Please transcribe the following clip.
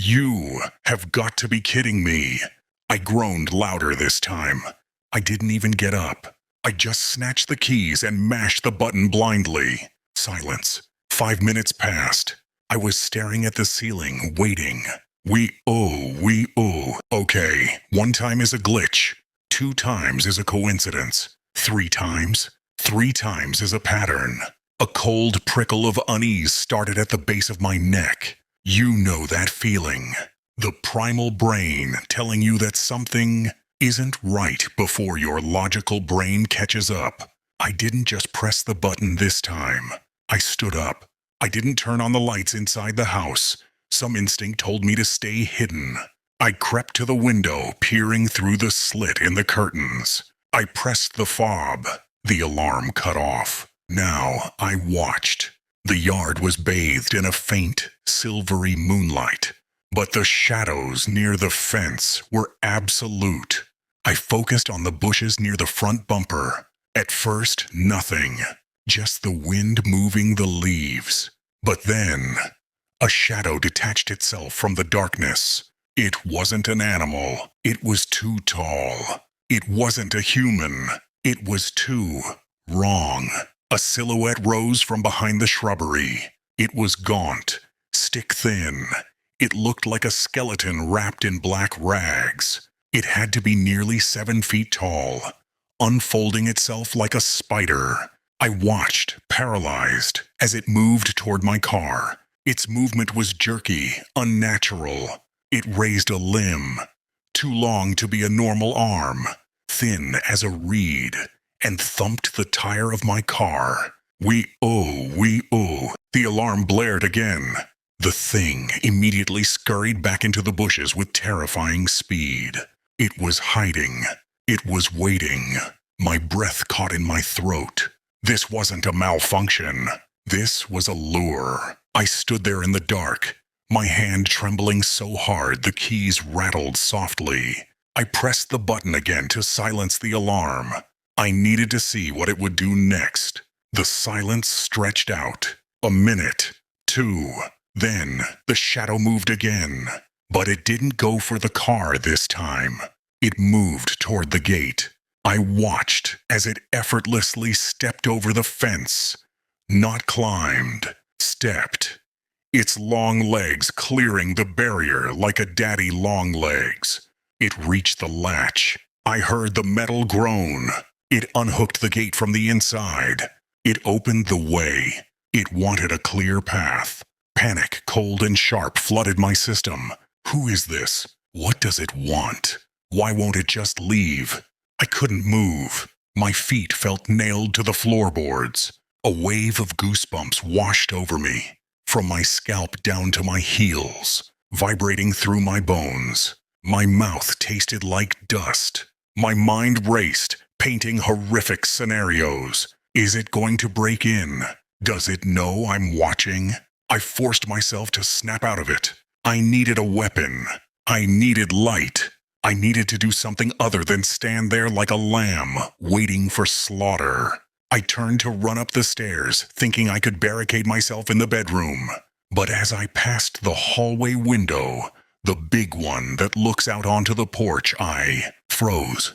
You have got to be kidding me. I groaned louder this time. I didn't even get up. I just snatched the keys and mashed the button blindly. Silence. 5 minutes passed. I was staring at the ceiling, waiting. Okay. 1 time is a glitch. 2 times is a coincidence. 3 times? 3 times is a pattern. A cold prickle of unease started at the base of my neck. You know that feeling. The primal brain telling you that something isn't right before your logical brain catches up. I didn't just press the button this time. I stood up. I didn't turn on the lights inside the house. Some instinct told me to stay hidden. I crept to the window, peering through the slit in the curtains. I pressed the fob. The alarm cut off. Now I watched. The yard was bathed in a faint, silvery moonlight, but the shadows near the fence were absolute. I focused on the bushes near the front bumper. At first, nothing. Just the wind moving the leaves. But then, a shadow detached itself from the darkness. It wasn't an animal. It was too tall. It wasn't a human. It was too wrong. A silhouette rose from behind the shrubbery. It was gaunt, stick-thin. It looked like a skeleton wrapped in black rags. It had to be nearly 7 feet tall, unfolding itself like a spider. I watched, paralyzed, as it moved toward my car. Its movement was jerky, unnatural. It raised a limb, too long to be a normal arm, thin as a reed, and thumped the tire of my car. The alarm blared again. The thing immediately scurried back into the bushes with terrifying speed. It was hiding. It was waiting. My breath caught in my throat. This wasn't a malfunction. This was a lure. I stood there in the dark, my hand trembling so hard the keys rattled softly. I pressed the button again to silence the alarm. I needed to see what it would do next. The silence stretched out. 1 minute, 2. Then the shadow moved again. But it didn't go for the car this time. It moved toward the gate. I watched as it effortlessly stepped over the fence. Not climbed, stepped. Its long legs clearing the barrier like a daddy long legs. It reached the latch. I heard the metal groan. It unhooked the gate from the inside. It opened the way. It wanted a clear path. Panic, cold and sharp, flooded my system. Who is this? What does it want? Why won't it just leave? I couldn't move. My feet felt nailed to the floorboards. A wave of goosebumps washed over me, from my scalp down to my heels, vibrating through my bones. My mouth tasted like dust. My mind raced, painting horrific scenarios. Is it going to break in? Does it know I'm watching? I forced myself to snap out of it. I needed a weapon. I needed light. I needed to do something other than stand there like a lamb, waiting for slaughter. I turned to run up the stairs, thinking I could barricade myself in the bedroom. But as I passed the hallway window, the big one that looks out onto the porch, I froze.